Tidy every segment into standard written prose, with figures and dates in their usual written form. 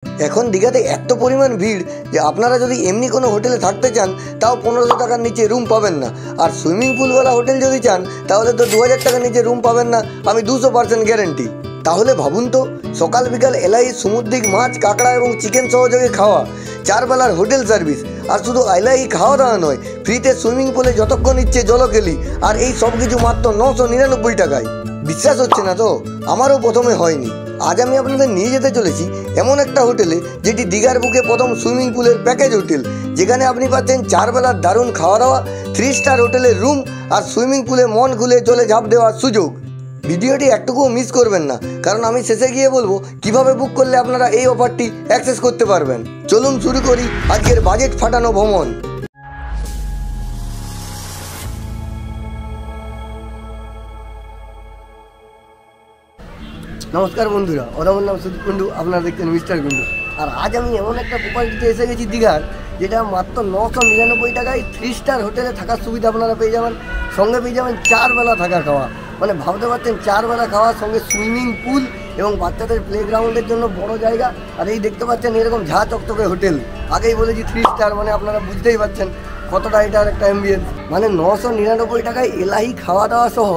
এখন দীঘাতে এত পরিমাণ ভিড় যে আপনারা যদি এমনি কোনো হোটেলে থাকতে চান তাও 1500 টাকার নিচে রুম পাবেন না, আর সুইমিং পুলওয়ালা হোটেল যদি চান তাহলে তো 2000 টাকার নিচে রুম পাবেন না, আমি 200% গ্যারেন্টি। তাহলে ভাবুন তো, সকাল বিকাল এলাই সমুদ্রিক মাছ, কাঁকড়া এবং চিকেন সহযোগে খাওয়া, 4 বেলার হোটেল সার্ভিস, আর শুধু এলাই খাওয়া দাওয়া নয়, ফ্রিতে সুইমিং পুলে যতক্ষণ ইচ্ছে জলকেলি, আর এই সব কিছু মাত্র 999 টাকায়। বিশ্বাস হচ্ছে না তো? আমারও প্রথমে হয়নি। আজ আমি আপনাদের নিয়ে যেতে চলেছি এমন একটা হোটেলে যেটি দীঘার বুকে প্রথম সুইমিং পুলের প্যাকেজ হোটেল, যেখানে আপনি পাচ্ছেন 4 বেলার দারুণ খাওয়া দাওয়া, 3 স্টার হোটেলের রুম, আর সুইমিং পুলে মন খুলে জলে ঝাঁপ দেওয়ার সুযোগ। ভিডিওটি একটুকুও মিস করবেন না, কারণ আমি শেষে গিয়ে বলবো কিভাবে বুক করলে আপনারা এই অফারটি অ্যাক্সেস করতে পারবেন। চলুন শুরু করি আজকের বাজেট ফাটানো ভ্রমণ। নমস্কার বন্ধুরা, আমার নাম সুদীপ কুন্ডু, আপনারা দেখছেন মিস্টার কুন্ডু। আর আজ আমি এমন একটা প্রপার্টিতে এসে গেছি দীঘার, যেটা মাত্র 999 টাকায় 3 স্টার হোটেলে থাকার সুবিধা আপনারা পেয়ে যাবেন, সঙ্গে পেয়ে যাবেন 4 বেলা থাকা খাওয়া। মানে ভাবতে পারছেন 4 বেলা খাওয়ার সঙ্গে সুইমিং পুল এবং বাচ্চাদের প্লেগ্রাউন্ডের জন্য বড় জায়গা। আর এই দেখতে পাচ্ছেন এরকম ঝাঁ চকচকে হোটেল। আগেই বলেছি 3 স্টার, মানে আপনারা বুঝতেই পারছেন কতটা এটার একটা অ্যাম্বিয়েন্স। মানে 999 টাকায় এলাহি খাওয়া দাওয়া সহ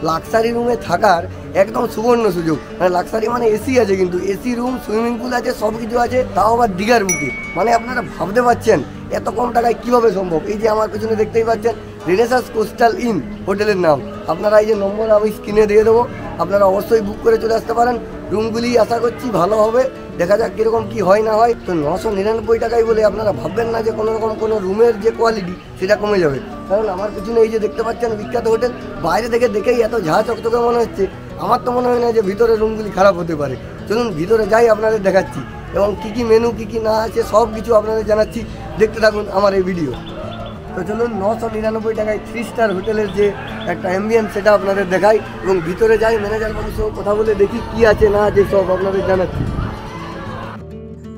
লাক্সারি রুমে থাকার একদম সুবর্ণ সুযোগ। মানে লাক্সারি মানে এসি আছে, কিন্তু এসি রুম, সুইমিং পুল আছে, সব কিছু আছে, তাও আবার দীঘার বুকে। মানে আপনারা ভাবতে পারছেন এত কম টাকায় কীভাবে সম্ভব। এই যে আমার পেছনে দেখতেই পাচ্ছেন রেনেসাস কোস্টাল ইন হোটেলের নাম। আপনারা এই যে নম্বর আমি স্ক্রিনে দিয়ে দেবো, আপনারা অবশ্যই বুক করে চলে আসতে পারেন। রুমগুলি আশা করছি ভালো হবে, দেখা যাক কীরকম কী হয় না হয়। তো 999 টাকায় বলে আপনারা ভাববেন না যে কোনো রকম কোনো রুমের যে কোয়ালিটি সেটা কমে যাবে, কারণ আমার পিছনে এই যে দেখতে পাচ্ছেন বিখ্যাত হোটেল, বাইরে থেকে দেখেই এত ঝাঁ চকচকে মনে হচ্ছে। আমার তো মনে হয় না যে ভিতরে রুমগুলি খারাপ হতে পারে। চলুন ভিতরে যাই, আপনাদের দেখাচ্ছি এবং কী কী মেনু, কী কী না আছে সব কিছু আপনাদের জানাচ্ছি। দেখতে থাকুন আমার এই ভিডিও। তো চলুন 999 টাকায় 3 স্টার হোটেলের যে একটা অ্যাম্বিয়েন্স সেটা আপনাদের দেখাই এবং ভিতরে যাই, ম্যানেজার বাবুর সঙ্গে কথা বলে দেখি কী আছে না আছে সব আপনাদের জানাচ্ছি।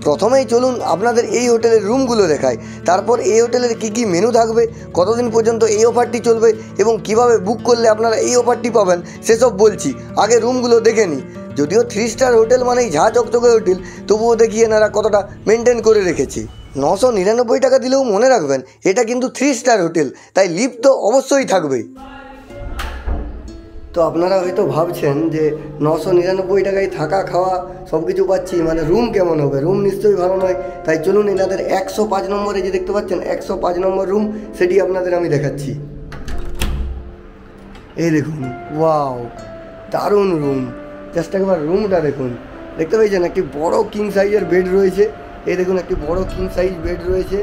প্রথমেই চলুন আপনাদের এই হোটেলের রুমগুলো দেখাই, তারপর এই হোটেলের কী কী মেনু থাকবে, কতদিন পর্যন্ত এই অফারটি চলবে এবং কিভাবে বুক করলে আপনারা এই অফারটি পাবেন সেসব বলছি। আগে রুমগুলো দেখে নিই। যদিও 3 স্টার হোটেল মানেই ঝাঁ চকচকে হোটেল, তবুও দেখি এনারা কতটা মেনটেন করে রেখেছে। 999 টাকা দিলেও মনে রাখবেন এটা কিন্তু 3 স্টার হোটেল, তাই লিফট তো অবশ্যই থাকবে। তো আপনারা হয়তো ভাবছেন যে 999 টাকায় থাকা খাওয়া সব কিছু পাচ্ছি, মানে রুম কেমন হবে? রুম নিশ্চয়ই ভালো নয়। তাই চলুন এনাদের 105 নম্বরে যে দেখতে পাচ্ছেন 105 নম্বর রুম, সেটি আপনাদের আমি দেখাচ্ছি। এই দেখুন, ওয়াও, দারুণ রুম। জাস্ট একবার রুমটা দেখুন। দেখতে পেয়েছেন একটি বড় কিং সাইজের বেড রয়েছে। এই দেখুন একটি বড় কিং সাইজ বেড রয়েছে,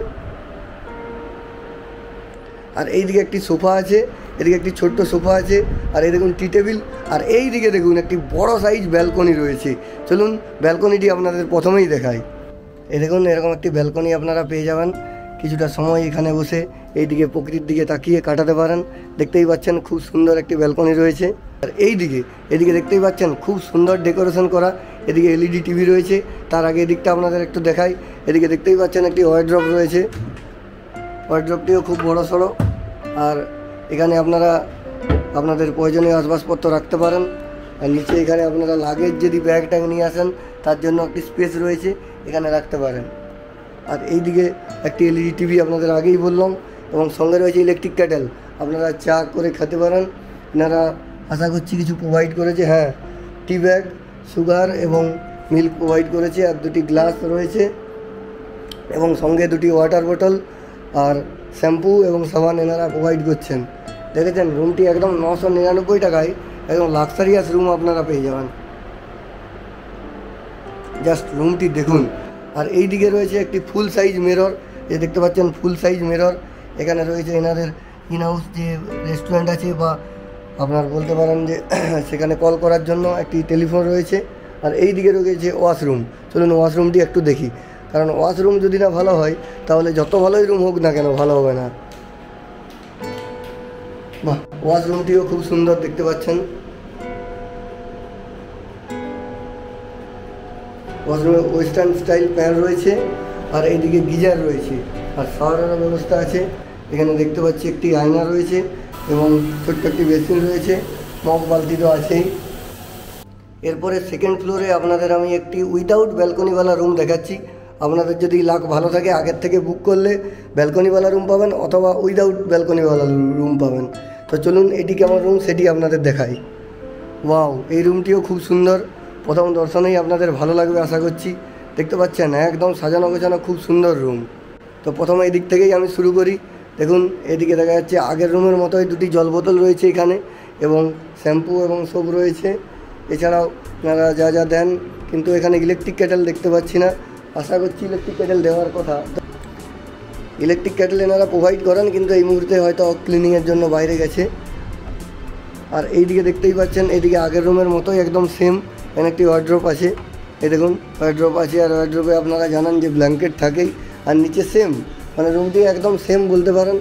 আর এই দিকে একটি সোফা আছে, এদিকে একটি ছোট্ট সোফা আছে, আর এই দেখুন টি টেবিল, আর এই দিকে দেখুন একটি বড় সাইজ ব্যালকনি রয়েছে। চলুন ব্যালকনিটি আপনাদের প্রথমেই দেখাই। এই দেখুন এরকম একটি ব্যালকনি আপনারা পেয়ে যাবেন। কিছুটা সময় এখানে বসে এই দিকে প্রকৃতির দিকে তাকিয়ে কাটাতে পারেন। দেখতেই পাচ্ছেন খুব সুন্দর একটি ব্যালকনি রয়েছে। আর এদিকে দেখতেই পাচ্ছেন খুব সুন্দর ডেকোরেশন করা। এদিকে এলইডি টিভি রয়েছে। তার আগে এদিকটা আপনাদের একটু দেখাই। এদিকে দেখতেই পাচ্ছেন একটি ওয়ার্ড্রপ রয়েছে। ওয়ার্ড্রপটিও খুব বড় সড়ো, আর এখানে আপনারা আপনাদের প্রয়োজনীয় আসবাবপত্র রাখতে পারেন। আর নিচে এখানে আপনারা লাগেজ যদি ব্যাগ ট্যাগ নিয়ে আসেন তার জন্য একটি স্পেস রয়েছে, এখানে রাখতে পারেন। আর এই দিকে একটি এলইডি টিভি আপনাদের আগেই বললাম, এবং সঙ্গে রয়েছে ইলেকট্রিক কেটেল, আপনারা চা করে খেতে পারেন। এনারা আশা করছি কিছু প্রোভাইড করেছে, হ্যাঁ, টি ব্যাগ, সুগার এবং মিল্ক প্রোভাইড করেছে। আর দুটি গ্লাস রয়েছে এবং সঙ্গে দুটি ওয়াটার বোতল আর শ্যাম্পু এবং সাবান এনারা প্রোভাইড করছেন। দেখেছেন রুমটি একদম 999 টাকায় একদম লাক্সারিয়াস রুম আপনারা পেয়ে যাবেন। জাস্ট রুমটি দেখুন। আর এই দিকে রয়েছে একটি ফুল সাইজ মিরর, যে দেখতে পাচ্ছেন ফুল সাইজ মিরর। এখানে রয়েছে এনাদের ইন হাউস যে রেস্টুরেন্ট আছে, বা আপনার বলতে পারেন যে সেখানে কল করার জন্য একটি টেলিফোন রয়েছে। আর এই দিকে রয়েছে ওয়াশরুম। চলুন ওয়াশরুমটি একটু দেখি, কারণ ওয়াশরুম যদি না ভালো হয় তাহলে যত ভালোই রুম হোক না কেন ভালো হবে না। বাহ, ওয়াশরুমটিও খুব সুন্দর দেখতে পাচ্ছেন। ওয়াশরুমে ওয়েস্টার্ন স্টাইল প্যান রয়েছে, আর এইদিকে গিজার রয়েছে, আর শাওয়ারেরও ব্যবস্থা আছে। এখানে দেখতে পাচ্ছি একটি আয়না রয়েছে এবং ছোট্ট একটি বেসিন রয়েছে, মগ বালতি তো আছেই। এরপরে সেকেন্ড ফ্লোরে আপনাদের আমি একটি উইদাউট ব্যালকনিওয়ালা রুম দেখাচ্ছি। আপনাদের যদি লাক ভালো থাকে আগের থেকে বুক করলে ব্যালকনিওয়ালা রুম পাবেন অথবা উইদাউট ব্যালকনিওয়ালা রুম পাবেন। তো চলুন এটি কেমন রুম সেটি আপনাদের দেখাই। ওয়াও, এই রুমটিও খুব সুন্দর, প্রথম দর্শনেই আপনাদের ভালো লাগবে আশা করছি। দেখতে পাচ্ছেন একদম সাজানো গোছানো খুব সুন্দর রুম। তো প্রথমে এই দিক থেকেই আমি শুরু করি। দেখুন এদিকে দেখা যাচ্ছে আগের রুমের মতোই দুটি জল বোতল রয়েছে এখানে এবং শ্যাম্পু এবং সব রয়েছে। এছাড়াও আপনারা যা যা দেন, কিন্তু এখানে ইলেকট্রিক কেটেল দেখতে পাচ্ছি না, আশা করছি ইলেকট্রিক কেটেল দেওয়ার কথা। ইলেকট্রিক কেটেল এনারা প্রোভাইড করেন, কিন্তু এই মুহূর্তে হয়তো ক্লিনিংয়ের জন্য বাইরে গেছে। আর এইদিকে দেখতেই পাচ্ছেন এইদিকে আগের রুমের মতোই একদম সেম, এখানে একটি ওয়ার্ড্রপ আছে। এই দেখুন ওয়ার্ড্রপ আছে, আর ওয়ার্ড্রপে আপনারা জানান যে ব্ল্যাঙ্কেট থাকেই, আর নিচে সেম, মানে রুমটি একদম সেম বলতে পারেন।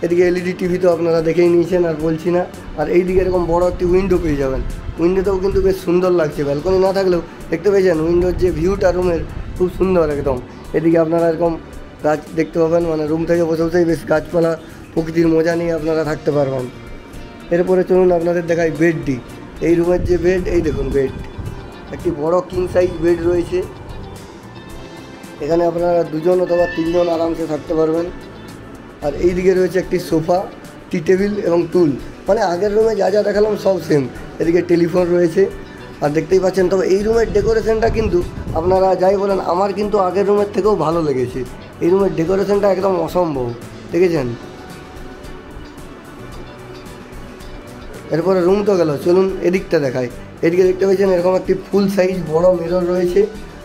এদিকে এলইডি টিভি তো আপনারা দেখেই নিয়েছেন, আর বলছি না। আর এইদিকে এরকম বড় একটি উইন্ডো পেয়ে যাবেন, উইন্ডোতেও কিন্তু বেশ সুন্দর লাগছে। ব্যালকনি না থাকলেও দেখতে পেয়েছেন উইন্ডোর যে ভিউটা রুমের খুব সুন্দর একদম। এদিকে আপনারা এরকম গাছ দেখতে পাবেন, মানে রুম থেকে বসে বসেই বেশ গাছপালা প্রকৃতির মজা নিয়ে আপনারা থাকতে পারবেন। এরপরে চলুন আপনাদের দেখাই বেডটি। এই রুমের যে বেড, এই দেখুন বেড, একটি বড় কিং সাইজ বেড রয়েছে। এখানে আপনারা দুজন অথবা তিনজন আরামসে থাকতে পারবেন। আর এই দিকে রয়েছে একটি সোফা, টি টেবিল এবং টুল, মানে আগের রুমে যা যা দেখালাম সব সেম। এদিকে টেলিফোন রয়েছে, আর দেখতেই পাচ্ছেন। তবে এই রুমের ডেকোরেশনটা কিন্তু আপনারা যাই বলেন, আমার কিন্তু আগের রুমের থেকেও ভালো লেগেছে। এই রুমের ডেকোরেশনটা একদম অসম্ভব, দেখেছেন। এরপরে রুম তো গেল, চলুন এদিকটা দেখায়। এদিকে দেখতে পাচ্ছেন এরকম একটি ফুল সাইজ বড় মিরর রয়েছে,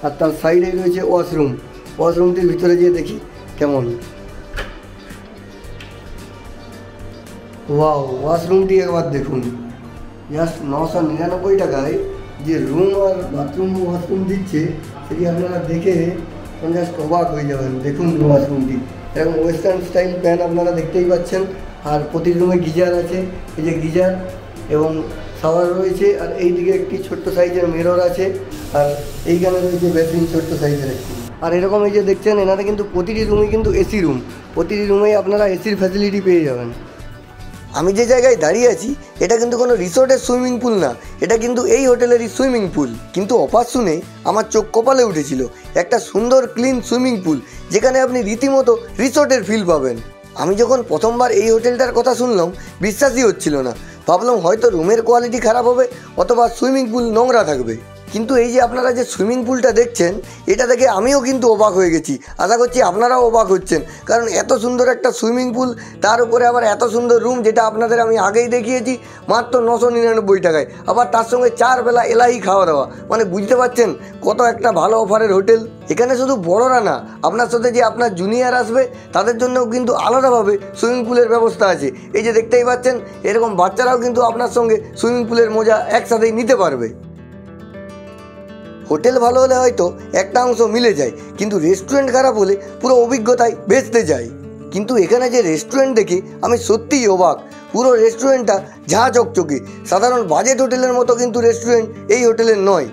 আর তার সাইডেই রয়েছে ওয়াশরুম। ওয়াশরুমটির ভিতরে গিয়ে দেখি কেমন। ওয়াও, ওয়াশরুমটি একবার দেখুন, জাস্ট 999 টাকায় যে রুম আর বাথরুম ওয়াশরুম দিচ্ছে, সেটি আপনারা দেখে জাস্ট অবাক হয়ে যাবেন। দেখুন ওয়াশরুমটি এরকম ওয়েস্টার্ন স্টাইল প্যান আপনারা দেখতেই পাচ্ছেন। আর প্রতি রুমে গিজার আছে, এই যে গিজার এবং শাওয়ার রয়েছে। আর এই দিকে একটি ছোট্ট সাইজের মিরর আছে, আর এইখানে রয়েছে বেসিন ছোট্ট সাইজের একটি। আর এরকম এই যে দেখছেন এনারা কিন্তু প্রতিটি রুমই কিন্তু এসি রুম, প্রতিটি রুমেই আপনারা এসির ফ্যাসিলিটি পেয়ে যাবেন। আমি যে জায়গায় দাঁড়িয়ে আছি এটা কিন্তু কোনো রিসোর্টের সুইমিং পুল না, এটা কিন্তু এই হোটেলেরই সুইমিং পুল। কিন্তু অফার শুনে আমার চোখ কপালে উঠেছিল। একটা সুন্দর ক্লিন সুইমিং পুল, যেখানে আপনি রীতিমতো রিসোর্টের ফিল পাবেন। আমি যখন প্রথমবার এই হোটেলটার কথা শুনলাম বিশ্বাসই হচ্ছিল না। ভাবলাম হয়তো রুমের কোয়ালিটি খারাপ হবে অথবা সুইমিং পুল নোংরা থাকবে। কিন্তু এই যে আপনারা যে সুইমিং পুলটা দেখছেন, এটা দেখে আমিও কিন্তু অবাক হয়ে গেছি। আশা করছি আপনারাও অবাক হচ্ছেন, কারণ এত সুন্দর একটা সুইমিং পুল, তার উপরে আবার এত সুন্দর রুম, যেটা আপনাদের আমি আগেই দেখিয়েছি মাত্র 999 টাকায়। আবার তার সঙ্গে 4 বেলা এলাই খাওয়া দাওয়া, মানে বুঝতে পারছেন কত একটা ভালো অফারের হোটেল। এখানে শুধু বড়রা না, আপনার সাথে যে আপনার জুনিয়র আসবে তাদের জন্যও কিন্তু আলাদাভাবে সুইমিং পুলের ব্যবস্থা আছে। এই যে দেখতেই পাচ্ছেন এরকম বাচ্চারাও কিন্তু আপনার সঙ্গে সুইমিং পুলের মজা একসাথেই নিতে পারবে। হোটেল ভালো হলে হয়তো একটা অংশ মিলে যায়, কিন্তু রেস্টুরেন্ট খারাপ হলে পুরো অভিজ্ঞতায় বেচতে যায়। কিন্তু এখানে যে রেস্টুরেন্ট দেখে আমি সত্যিই অবাক। পুরো রেস্টুরেন্টটা ঝাঁ চকচকে, সাধারণ বাজেট হোটেলের মতো কিন্তু রেস্টুরেন্ট এই হোটেলের নয়।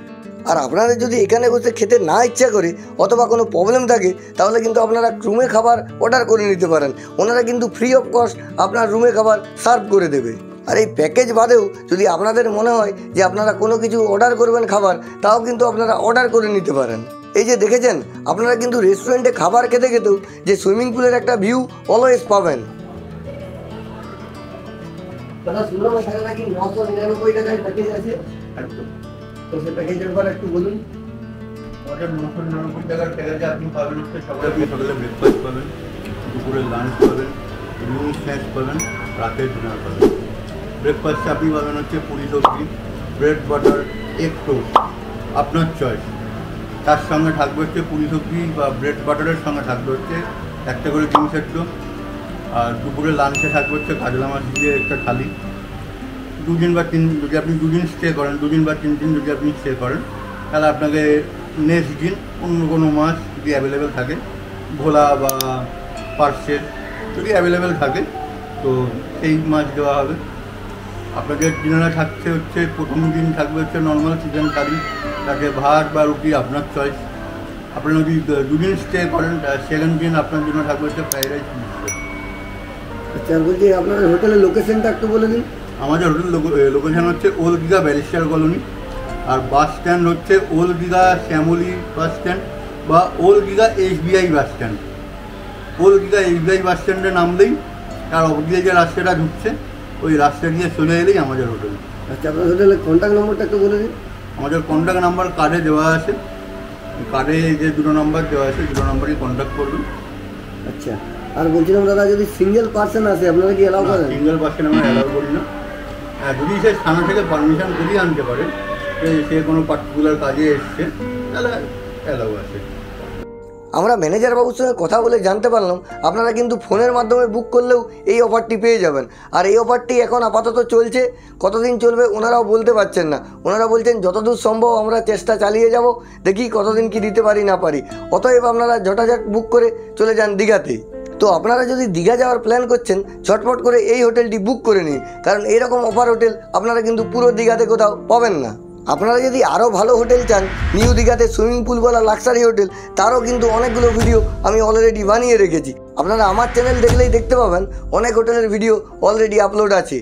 আর আপনাদের যদি এখানে বসে খেতে না ইচ্ছা করে অথবা কোনো প্রবলেম থাকে, তাহলে কিন্তু আপনারা রুমে খাবার অর্ডার করে নিতে পারেন। ওনারা কিন্তু ফ্রি অফ কস্ট আপনার রুমে খাবার সার্ভ করে দেবে। আর এই প্যাকেজ বাদেও যদি আপনাদের মনে হয় যে আপনারা কোনো কিছু অর্ডার করবেন খাবার, তাও কিন্তু আপনারা অর্ডার করে নিতে পারেন। এই যে দেখেছেন আপনারা কিন্তু রেস্টুরেন্টে খাবার খেতে খেতেও যে সুইমিং পুলের একটা ভিউ অলওয়েজ পাবেন। দাদা শুনলাম এখানে নাকি 999 টাকায় প্যাকেজ আছে, তো সেই প্যাকেজের ব্যাপারে একটু বলুন। আমাদের 999 টাকার প্যাকেজে আপনি পাবেন হচ্ছে সকালে ব্রেকফাস্ট পাবেন, দুপুরে লাঞ্চ পাবেন, ইভিনিং স্ন্যাক্স পাবেন, রাতের ডিনার পাবেন। ব্রেকফাস্টে আপনি পাবেন হচ্ছে পুরি সবজি, ব্রেড বাটার, এগ টোস্ট, আপনার চয়েস। তার সঙ্গে থাকবে হচ্ছে পুরি সবজি বা ব্রেড বাটারের সঙ্গে থাকবে হচ্ছে একটা করে ডিম সেদ্ধ। আর দুপুরে লাঞ্চে থাকবে হচ্ছে কাজলা মাছ দিয়ে একটা থালি। 2 দিন বা 3 যদি আপনি 2 দিন স্টে করেন, 2 দিন বা 3 দিন যদি আপনি স্টে করেন, তাহলে আপনাকে নেক্সট দিন অন্য কোনো মাছ যদি অ্যাভেলেবেল থাকে, ভোলা বা পার্সেল যদি অ্যাভেলেবেল থাকে, তো সেই মাছ দেওয়া হবে। আপনাদের ডিনারে থাকছে হচ্ছে প্রথম দিন থাকবে হচ্ছে নর্মাল চিকেন কারি, তাকে ভাত বা রুটি আপনার চয়েস। আপনি যদি 2 দিন স্টে করেন, সেকেন্ড দিন আপনার জন্য থাকবে হচ্ছে ফ্রাইড রাইস। আচ্ছা, বলছি আপনাদের হোটেলের লোকেশনটা একটু বলে দিন। আমাদের হোটেল লোকেশন হচ্ছে ওল্ড দীঘা ব্যারিস্টার কলোনি, আর বাস স্ট্যান্ড হচ্ছে old Digha Shyamali bus stand বা old Digha SBI bus stand. Old Digha SBI bus স্ট্যান্ডে নামলেই আর অবদিকে যে রাস্তাটা ঢুকছে ওই রাস্তা দিয়ে চলে এলেই আমাদের হোটেল। আচ্ছা, আপনার হোটেলের কন্ট্যাক্ট নম্বরটা একটু বলে দিন। আমাদের কন্ট্যাক্ট নাম্বার কার্ডে দেওয়া আছে, কার্ডে যে 2 নম্বর দেওয়া আছে 2 নম্বরই কন্ট্যাক্ট করবেন। আচ্ছা, আর বলছিলাম দাদা, যদি সিঙ্গেল পার্সন আসে আপনারা কি অ্যালাউ করেন? সিঙ্গেল পার্সন আমরা অ্যালাউ করি না। যদি সে থানা থেকে পারমিশন করিয়ে আনতে পারে যে সে কোনো পার্টিকুলার কাজে এসছে তাহলে অ্যালাউ আছে। আমরা ম্যানেজার বাবুর সঙ্গে কথা বলে জানতে পারলাম আপনারা কিন্তু ফোনের মাধ্যমে বুক করলেও এই অফারটি পেয়ে যাবেন। আর এই অফারটি এখন আপাতত চলছে, কতদিন চলবে ওনারাও বলতে পারছেন না। ওনারা বলছেন যতদূর সম্ভব আমরা চেষ্টা চালিয়ে যাব, দেখি কতদিন কি দিতে পারি না পারি। অতএব আপনারা ঝটাঝট বুক করে চলে যান দীঘাতে। তো আপনারা যদি দীঘা যাওয়ার প্ল্যান করছেন ঝটপট করে এই হোটেলটি বুক করে নিন, কারণ এইরকম অফার হোটেল আপনারা কিন্তু পুরো দীঘাতে কোথাও পাবেন না। আপনারা যদি আরও ভালো হোটেল চান, নিউ দীঘাতে সুইমিং পুলওয়ালা লাক্সারি হোটেল, তারও কিন্তু অনেকগুলো ভিডিও আমি অলরেডি বানিয়ে রেখেছি। আপনারা আমার চ্যানেল দেখলেই দেখতে পাবেন, অনেক হোটেলের ভিডিও অলরেডি আপলোড আছে।